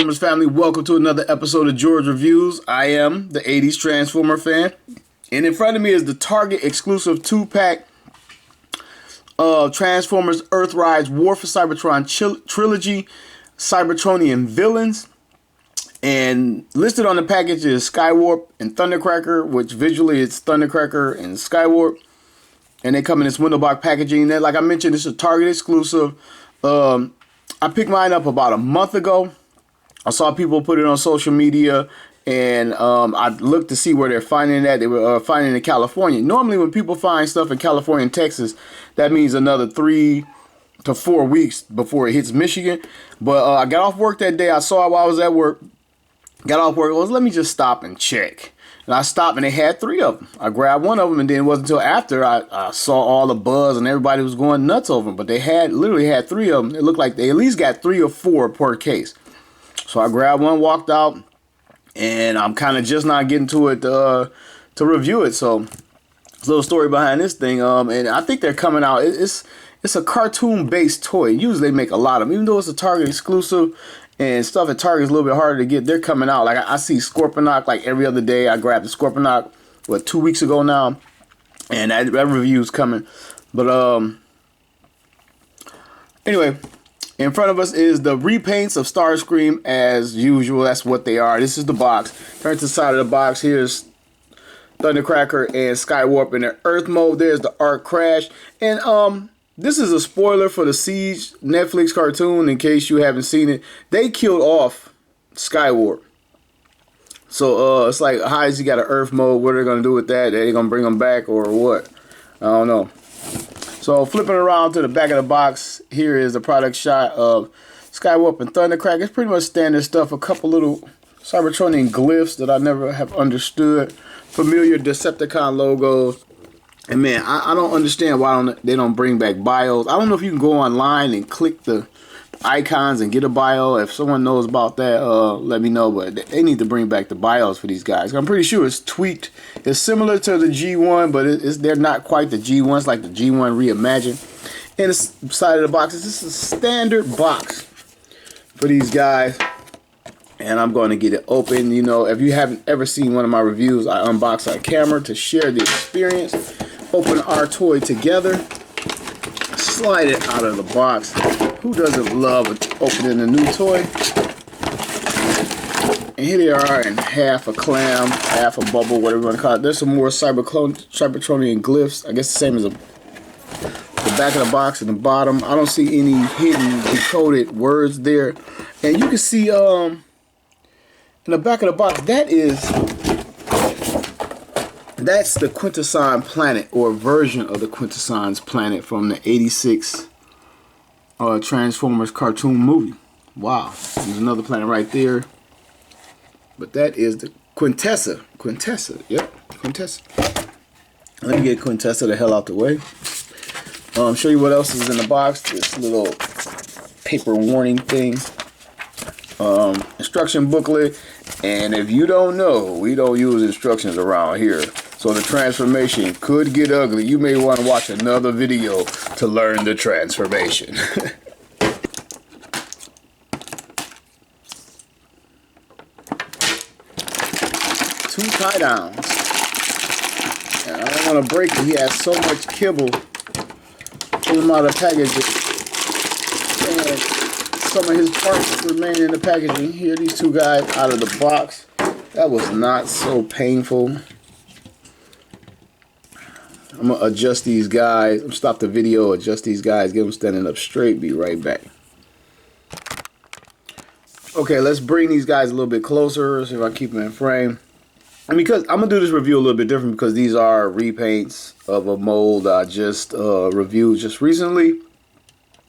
Transformers family, welcome to another episode of George Reviews. I am the 80s Transformer fan, and in front of me is the Target exclusive 2-pack Transformers Earthrise War for Cybertron trilogy, Cybertroian villains. And listed on the package is Skywarp and Thundercracker, which visually it's Thundercracker and Skywarp. And they come in this window box packaging. Like I mentioned, this is a Target exclusive. I picked mine up about a month ago. I saw people put it on social media, and I looked to see where they're finding that. They were finding it in California. Normally, when people find stuff in California and Texas, that means another 3 to 4 weeks before it hits Michigan. But I got off work that day. I saw it while I was at work. Got off work. Well, let me just stop and check. And I stopped, and they had 3 of them. I grabbed one of them, and then it wasn't until after I saw all the buzz, and everybody was going nuts over them. But they literally had 3 of them. It looked like they at least got 3 or 4 per case. So I grabbed one, walked out, and I'm kind of just not getting to it to review it. So, a little story behind this thing. And I think they're coming out. It's a cartoon-based toy. Usually they make a lot of them, even though it's a Target exclusive. And stuff at Target is a little bit harder to get. They're coming out. Like I see Scorponok like every other day. I grabbed the Scorponok 2 weeks ago now, and that review is coming. But anyway, in front of us is the repaints of Starscream as usual. That's what they are. This is the box. Turn to the side of the box. Here's Thundercracker and Skywarp in their Earth mode. There's the Arc Crash, and this is a spoiler for the Siege Netflix cartoon in case you haven't seen it. They killed off Skywarp. So it's like, how is he got an Earth mode? What are they going to do with that? Are they going to bring him back or what? I don't know. So flipping around to the back of the box, here is a product shot of Skywarp and Thundercracker. It's pretty much standard stuff. A couple little Cybertronian glyphs that I never have understood. Familiar Decepticon logos. And man, I don't understand why they don't bring back bios. I don't know if you can go online and click the icons and get a bio. If someone knows about that, let me know. But they need to bring back the bios for these guys. I'm pretty sure it's tweaked. It's similar to the G1, but they're not quite the G1. It's like the G1 reimagined. And the side of the box is just a standard box for these guys. And I'm going to get it open. You know, if you haven't ever seen one of my reviews, I unbox on camera to share the experience. Open our toy together, slide it out of the box. Who doesn't love opening a new toy? And here they are in half a clam, half a bubble, whatever you want to call it. There's some more Cybertronian glyphs. I guess the same as the back of the box and the bottom. I don't see any hidden decoded words there. And you can see in the back of the box, that's the Quintesson planet, or a version of the Quintesson's planet from the 86 Transformers cartoon movie. Wow, there's another planet right there. But that is the Quintessa. Quintessa, yep, Quintessa. Let me get Quintessa the hell out the way. Show you what else is in the box. This little paper warning thing. Instruction booklet. And if you don't know, we don't use instructions around here. So the transformation could get ugly. You may want to watch another video to learn the transformation. 2 tie downs. And I don't want to break it. He has so much kibble. Pull him out of the package. And some of his parts remain in the packaging. Here, these 2 guys out of the box. That was not so painful. I'm going to adjust these guys. Stop the video, adjust these guys, get them standing up straight, be right back. Okay, let's bring these guys a little bit closer, see if I keep them in frame. And because I'm going to do this review a little bit different because these are repaints of a mold I just reviewed just recently.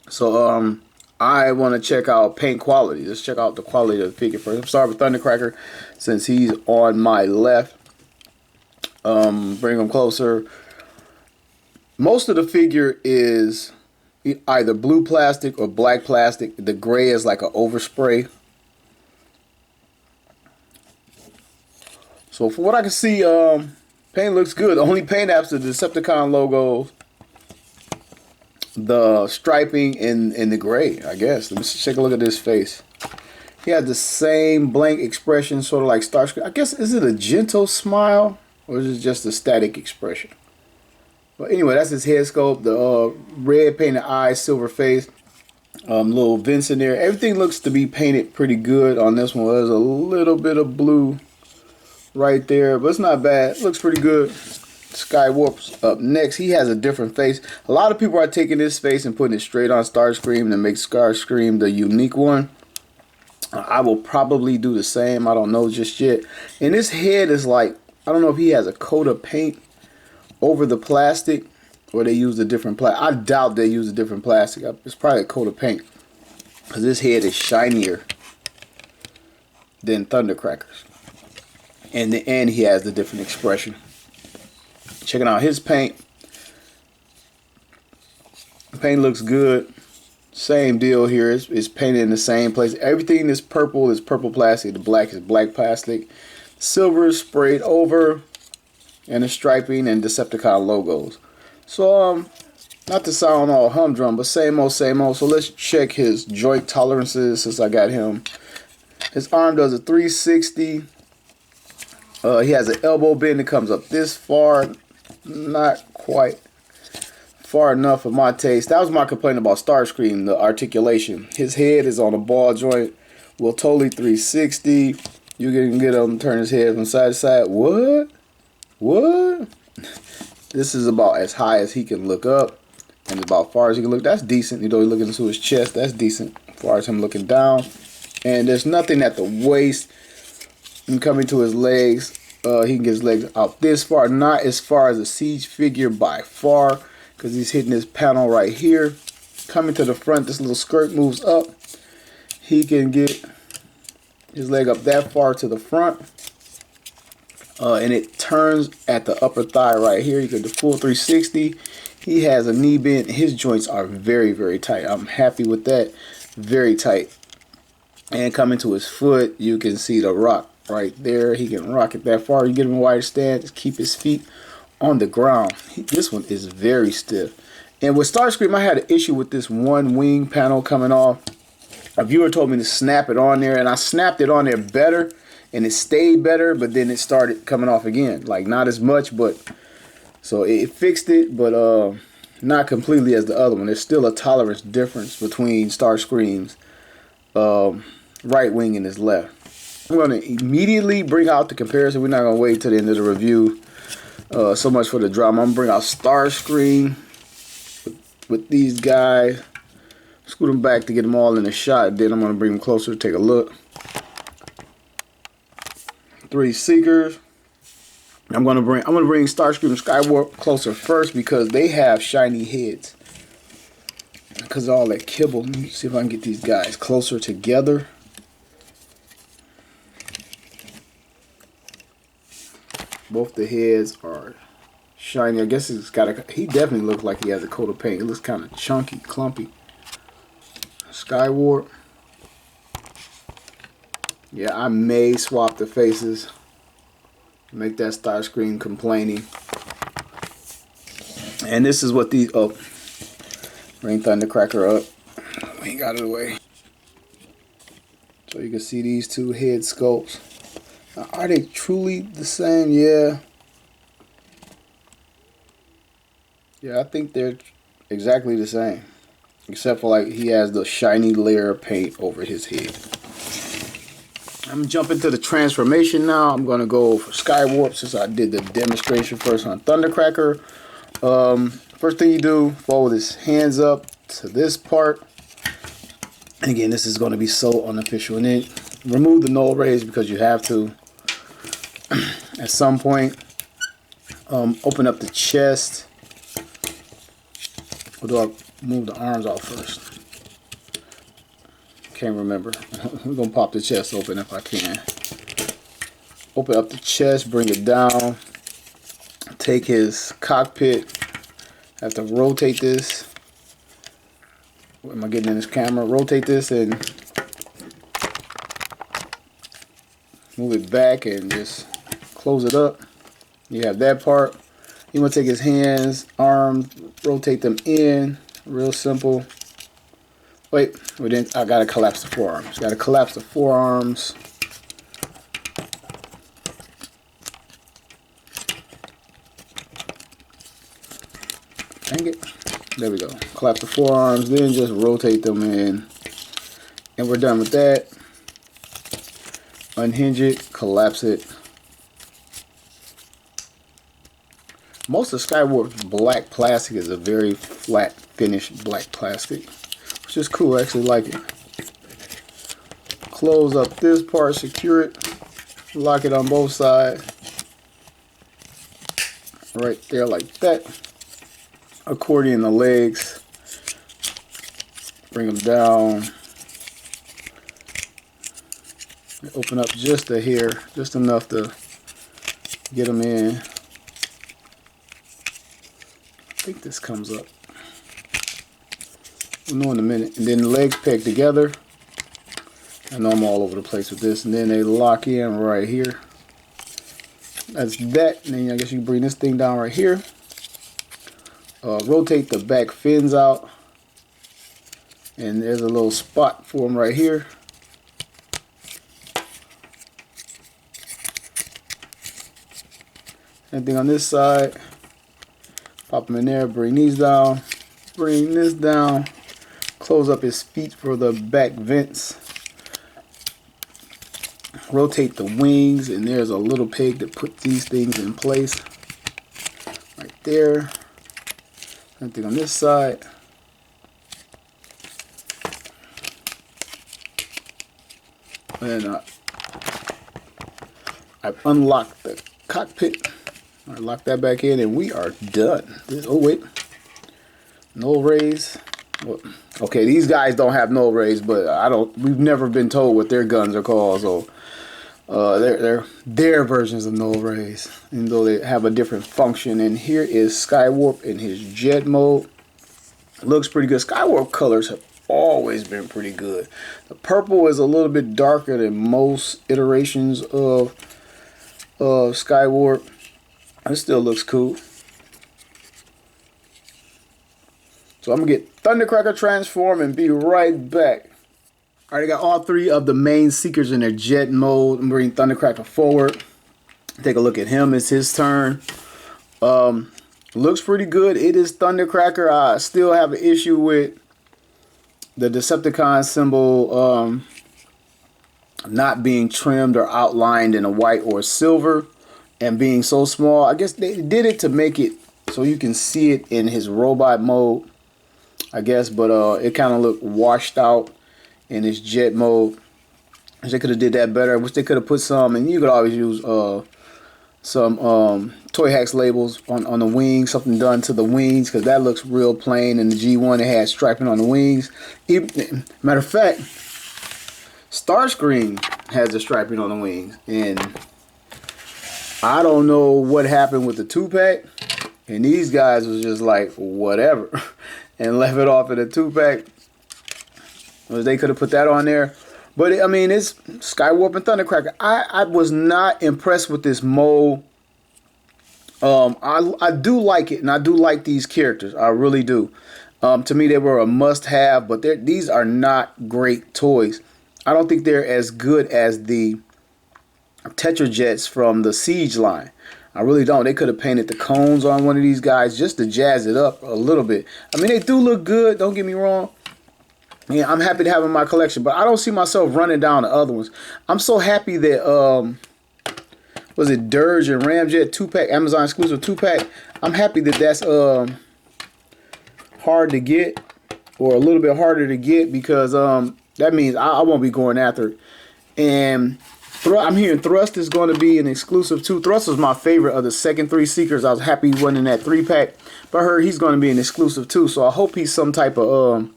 So I want to check out paint quality. Let's check out the quality of the figure first. I'm starting with Thundercracker since he's on my left. Bring him closer. Most of the figure is either blue plastic or black plastic. The gray is like an overspray. So for what I can see, paint looks good. The only paint apps are the Decepticon logo, the striping, and the gray, I guess. Let me take a look at this face. He has the same blank expression, sort of like Starscream. I guess, is it a gentle smile or is it just a static expression? But anyway, that's his head sculpt. The red painted eyes, silver face, little vents in there. Everything looks to be painted pretty good on this one. There's a little bit of blue right there, but it's not bad. It looks pretty good. Skywarp's up next. He has a different face. A lot of people are taking this face and putting it straight on Starscream to make Starscream the unique one. I will probably do the same. I don't know just yet. And his head is like, I don't know if he has a coat of paint over the plastic or they use a different plastic. I doubt they use a different plastic. It's probably a coat of paint because his head is shinier than Thundercracker's. And he has the different expression. Checking out his paint. The paint looks good. Same deal here. It's painted in the same place. Everything is purple plastic. The black is black plastic. Silver is sprayed over. And the striping and Decepticon logos. So, not to sound all humdrum, but same old, same old. So let's check his joint tolerances since I got him. His arm does a 360. He has an elbow bend that comes up this far. Not quite far enough for my taste. That was my complaint about Starscream, the articulation. His head is on a ball joint. Will totally 360. You can get him to turn his head from side to side. What? This is about as high as he can look up. And about far as he can look. That's decent. You know, he's looking into his chest. That's decent as far as him looking down. And there's nothing at the waist. And coming to his legs. He can get his legs out this far. Not as far as a siege figure by far. Because he's hitting this panel right here. Coming to the front, this little skirt moves up. He can get his leg up that far to the front. And it turns at the upper thigh right here. You get the full 360. He has a knee bend. His joints are very, very tight. I'm happy with that. Very tight. And coming to his foot, you can see the rock right there. He can rock it that far. You get him a wider stand. Just keep his feet on the ground. This one is very stiff. And with Starscream, I had an issue with this one wing panel coming off. A viewer told me to snap it on there, and I snapped it on there better, and it stayed better, but then it started coming off again. Like, not as much, but so it fixed it, but not completely as the other one. There's still a tolerance difference between Starscream's right wing and his left. I'm going to immediately bring out the comparison. We're not going to wait till the end of the review. So much for the drama. I'm going to bring out Starscream with these guys. Scoot them back to get them all in the shot. Then I'm going to bring them closer to take a look. 3 Seekers. I'm going to bring Starscream and Skywarp closer first because they have shiny heads. Because of all that kibble. Let me see if I can get these guys closer together. Both the heads are shiny. I guess it's got a. He definitely looks like he has a coat of paint. It looks kind of chunky, clumpy. Skywarp. Yeah, I may swap the faces. Make that Starscream complaining. And this is what these. Oh, bring Thundercracker up. We ain't got it away. So you can see these two head sculpts. Now, are they truly the same? Yeah. Yeah, I think they're exactly the same. Except for like he has the shiny layer of paint over his head. I'm jumping to the transformation now. I'm going to go for Skywarp since I did the demonstration first on Thundercracker. First thing you do, fold his hands up to this part. And again, this is going to be so unofficial. And then remove the null rays because you have to. At some point, open up the chest. Or do I move the arms off first? Can't remember. We're going to pop the chest open if I can. Open up the chest, bring it down. Take his cockpit. Have to rotate this. What am I getting in this camera? Rotate this and move it back and just close it up. You have that part. You want to take his hands, arms, rotate them in. Real simple. Wait, I gotta collapse the forearms. Gotta collapse the forearms. Dang it. There we go. Collapse the forearms, then just rotate them in. And we're done with that. Unhinge it, collapse it. Most of Skywarp's black plastic is a very flat finished black plastic, which is cool. I actually like it. Close up this part, secure it, lock it on both sides. Right there like that. Accordion the legs. Bring them down. Open up just a hair, just enough to get them in. I think this comes up. We'll know in a minute. And then the legs peg together. I know I'm all over the place with this. And then they lock in right here. That's that. And then I guess you can bring this thing down right here. Rotate the back fins out. And there's a little spot for them right here. Same thing on this side. Pop them in there, bring these down, bring this down, close up his feet for the back vents. Rotate the wings, and there's a little peg that puts these things in place. Right there. Same thing on this side. And I've unlocked the cockpit. I lock that back in, and we are done. Oh wait, null rays. Okay, these guys don't have null rays, but we've never been told what their guns are called, so they're their versions of null rays, even though they have a different function. And here is Skywarp in his jet mode. Looks pretty good. Skywarp colors have always been pretty good. The purple is a little bit darker than most iterations of Skywarp. It still looks cool. So I'm gonna get Thundercracker transform and be right back. Alright, I got all three of the main seekers in their jet mode. I'm bringing Thundercracker forward. Take a look at him. It's his turn. Looks pretty good. It is Thundercracker. I still have an issue with the Decepticon symbol not being trimmed or outlined in a white or silver. And being so small. I guess they did it to make it so you can see it in his robot mode, I guess, but it kind of looked washed out in his jet mode. They could have did that better. I wish they could have put some, and you could always use some Toy Hacks labels on the wings, something done to the wings, because that looks real plain. In the G1 it had striping on the wings. Matter of fact, Starscream has the striping on the wings, and I don't know what happened with the 2-pack, and these guys was just like, whatever, and left it off in a 2-pack. They could have put that on there. But, I mean, it's Skywarp and Thundercracker. I was not impressed with this mold. I do like it, and I do like these characters. I really do. To me, they were a must-have, but these are not great toys. I don't think they're as good as the Tetrajets from the Siege line. I really don't. They could have painted the cones on one of these guys just to jazz it up a little bit. I mean, they do look good, don't get me wrong. Yeah, I'm happy to have them in my collection, but I don't see myself running down the other ones. I'm so happy that was it Dirge and Ramjet 2-pack, Amazon exclusive 2-pack. I'm happy that that's hard to get, or a little bit harder to get, because that means I won't be going after it. And I'm hearing Thrust is going to be an exclusive too. Thrust was my favorite of the second 3 Seekers. I was happy he wasn't in that 3-pack. But I heard he's going to be an exclusive too. So I hope he's some type of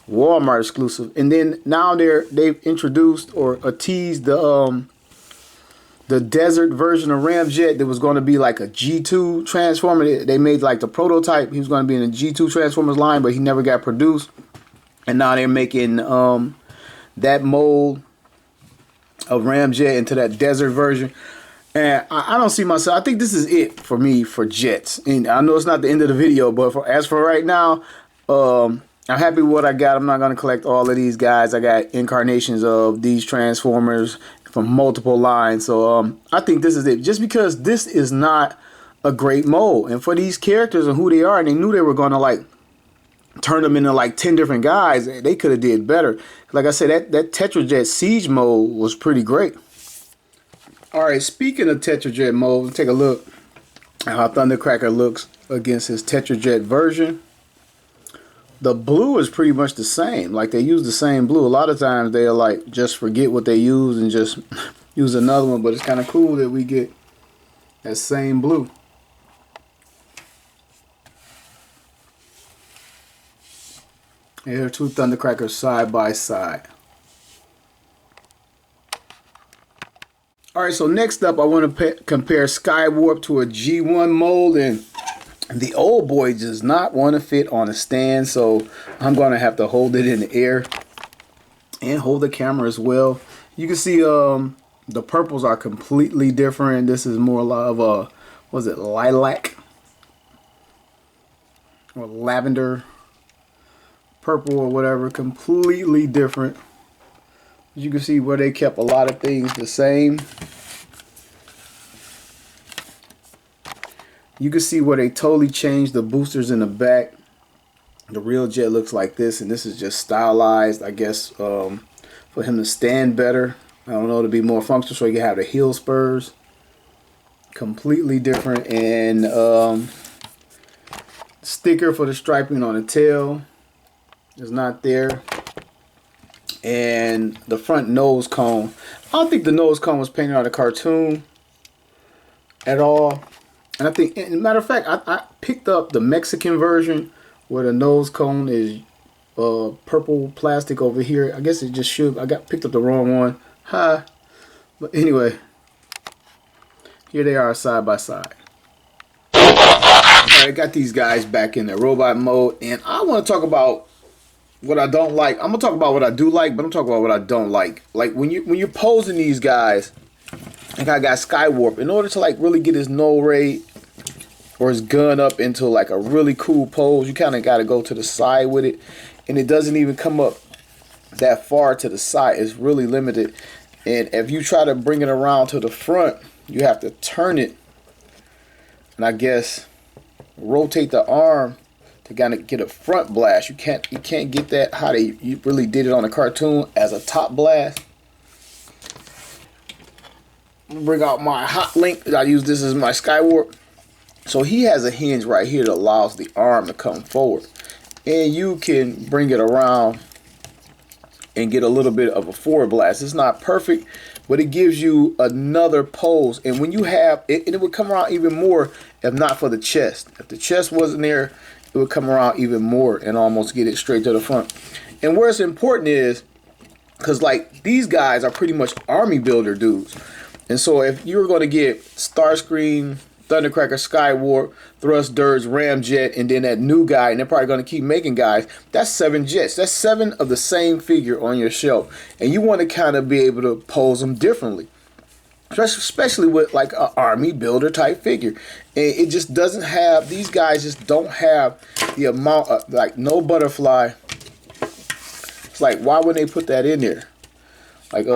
Walmart exclusive. And then now they've introduced or teased the desert version of Ramjet that was going to be like a G2 Transformer. They made like the prototype. He was going to be in the G2 Transformers line, but he never got produced. And now they're making that mold of Ramjet into that desert version. And I don't see myself. I think this is it for me for jets. And I know it's not the end of the video, but as for right now, I'm happy with what I got. I'm not going to collect all of these guys. I got incarnations of these Transformers from multiple lines. So I think this is it. Just because this is not a great mold. And for these characters and who they are, and they knew they were going to like turn them into like 10 different guys, they could have did better. Like I said, that Tetrajet Siege mode was pretty great. Alright, speaking of Tetrajet mode, let's take a look at how Thundercracker looks against his Tetrajet version. The blue is pretty much the same. Like, they use the same blue. A lot of times they'll like just forget what they use and just use another one, but it's kind of cool that we get that same blue. Here are two Thundercrackers side by side. Alright, so next up I want to compare Skywarp to a G1 mold, and the old boy does not want to fit on a stand, so I'm going to have to hold it in the air and hold the camera as well. You can see the purples are completely different. This is more of a, was it lilac or lavender purple or whatever, completely different. You can see where they kept a lot of things the same. You can see where they totally changed the boosters in the back. The real jet looks like this, and this is just stylized, I guess, for him to stand better. I don't know, to be more functional, so you can have the heel spurs. Completely different. And sticker for the striping on the tail is not there. And the front nose cone, I don't think the nose cone was painted on the cartoon at all. And I think, as a matter of fact, I picked up the Mexican version where the nose cone is purple plastic over here. I guess it just should. I picked up the wrong one. Huh. But anyway, here they are side by side. Alright, got these guys back in their robot mode, and I want to talk about what I don't like. I'm gonna talk about what I do like, but I'm talking about what I don't like. Like when you're posing these guys, like I got Skywarp, in order to like really get his null ray or his gun up into like a really cool pose, you kind of got to go to the side with it, and it doesn't even come up that far to the side. It's really limited, and if you try to bring it around to the front, you have to turn it, and I guess rotate the arm to kind of get a front blast. You can't get that how you really did it on the cartoon as a top blast. Bring out my hot link. I use this as my Skywarp. So he has a hinge right here that allows the arm to come forward, and you can bring it around and get a little bit of a forward blast. It's not perfect, but it gives you another pose. And when you have it, it would come around even more if not for the chest. If the chest wasn't there, it would come around even more and almost get it straight to the front. And where it's important is because like these guys are pretty much army builder dudes. And so if you were going to get Starscream, Thundercracker, Skywarp, Thrust, Dirge, Ramjet, and then that new guy, and they're probably going to keep making guys, that's 7 jets. That's 7 of the same figure on your shelf. And you want to kind of be able to pose them differently. Especially with like an army builder type figure. And it just doesn't have, these guys just don't have the amount of, like no butterfly. It's like, why would they put that in there? Like,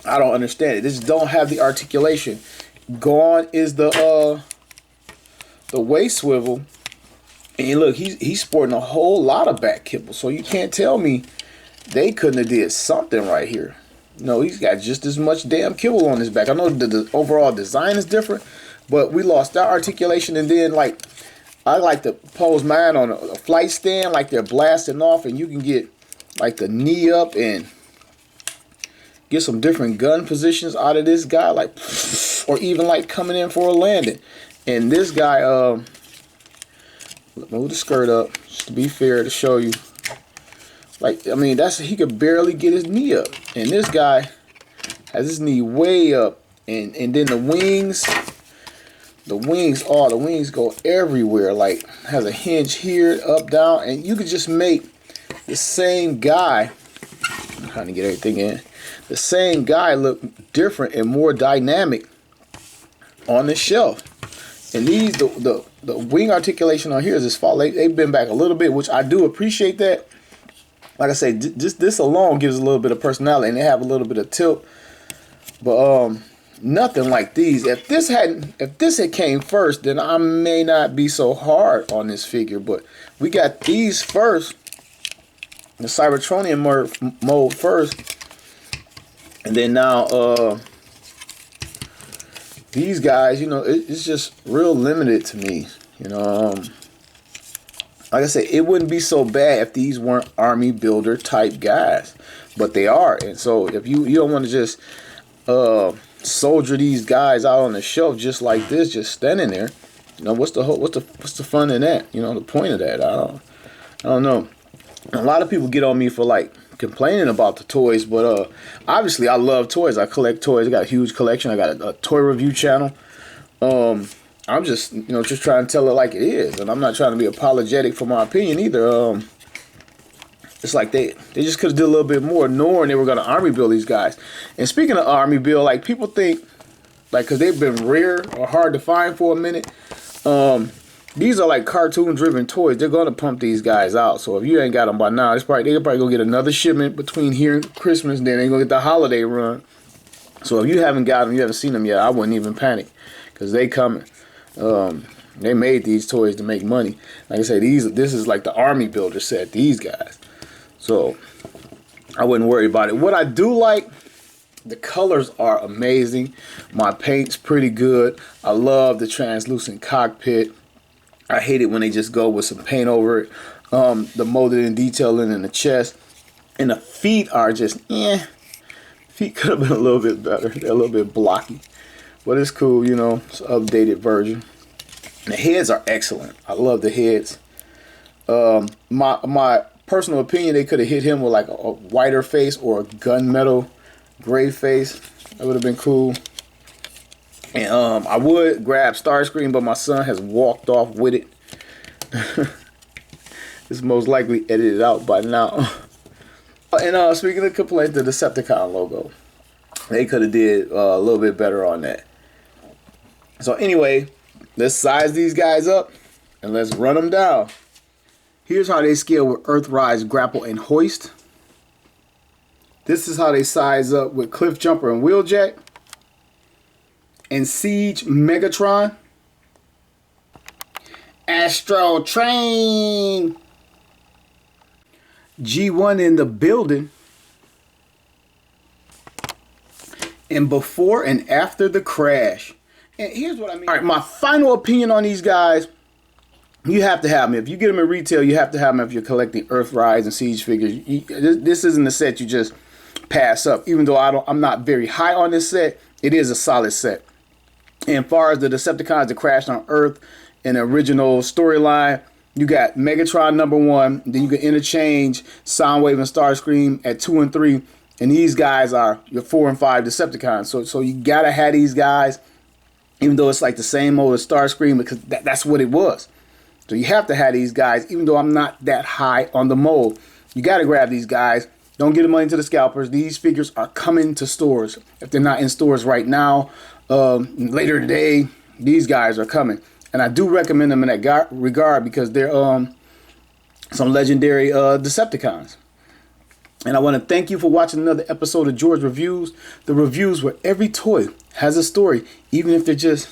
I don't understand it. They just don't have the articulation. Gone is the waist swivel, and look, he's sporting a whole lot of back kibble. So you can't tell me they couldn't have did something right here. No, he's got just as much damn kibble on his back. I know the overall design is different, but we lost that articulation. And then like I like to pose mine on a flight stand, like they're blasting off, and you can get like the knee up and get some different gun positions out of this guy, like, or even like coming in for a landing. And this guy, move the skirt up just to be fair to show you. Like, I mean, he could barely get his knee up, and this guy has his knee way up, and then the wings go everywhere. Like, has a hinge here, up, down, and you could just make the same guy. I'm trying to get everything in. The same guy look different and more dynamic on the shelf. And these, the wing articulation on here is this fall. They've been back a little bit, which I do appreciate that. Like I say, just this alone gives a little bit of personality, and they have a little bit of tilt. But nothing like these. If this had came first, then I may not be so hard on this figure. But we got these first, the Cybertroian mode first, and then now these guys, you know, it's just real limited to me. You know, like I said, it wouldn't be so bad if these weren't army builder type guys, but they are. And so if you don't want to just soldier these guys out on the shelf just like this, just standing there, you know, what's the fun in that? You know, the point of that, I don't know. A lot of people get on me for like complaining about the toys, but obviously I love toys. I collect toys. I got a huge collection. I got a toy review channel. I'm just, you know, just trying to tell it like it is, and I'm not trying to be apologetic for my opinion either. It's like they just could have did a little bit more, knowing they were going to army build these guys. And speaking of army build, like people think, like, because they've been rare or hard to find for a minute, these are like cartoon-driven toys. They're going to pump these guys out. So if you ain't got them by now, they could probably go get another shipment between here and Christmas, and then they're going to get the holiday run. So if you haven't got them, you haven't seen them yet, I wouldn't even panic, because they coming. They made these toys to make money. Like I say, this is like the army builder set, these guys. So I wouldn't worry about it. What I do like, the colors are amazing. My paint's pretty good. I love the translucent cockpit. I hate it when they just go with some paint over it. The molded and detailing in the chest. And the feet are just, Feet could have been a little bit better. They're a little bit blocky. But it's cool, you know. It's an updated version. The heads are excellent. I love the heads. My personal opinion, they could have hit him with like a whiter face or a gunmetal gray face. That would have been cool. And I would grab Starscream, but my son has walked off with it. It's most likely edited out by now. And speaking of complaints, the Decepticon logo, they could have did a little bit better on that. So anyway, let's size these guys up and let's run them down. Here's how they scale with Earthrise, Grapple, and Hoist. This is how they size up with Cliff Jumper and Wheeljack. And Siege Megatron. Astro Train. G1 in the building. And before and after the crash. And here's what I mean. All right, my final opinion on these guys. You have to have them. If you get them in retail, you have to have them if you're collecting Earthrise and Siege figures. This isn't a set you just pass up. Even though I'm not very high on this set, it is a solid set. And as far as the Decepticons that crashed on Earth in the original storyline, you got Megatron #1. Then you can interchange Soundwave and Starscream at 2 and 3. And these guys are your 4 and 5 Decepticons. So you gotta have these guys, even though it's like the same old as Starscream, because that's what it was. So you have to have these guys, even though I'm not that high on the mold. You got to grab these guys. Don't give the money to the scalpers. These figures are coming to stores. If they're not in stores right now, later today, these guys are coming. And I do recommend them in that regard because they're some legendary Decepticons. And I want to thank you for watching another episode of George Reviews. The reviews where every toy has a story, even if they're just,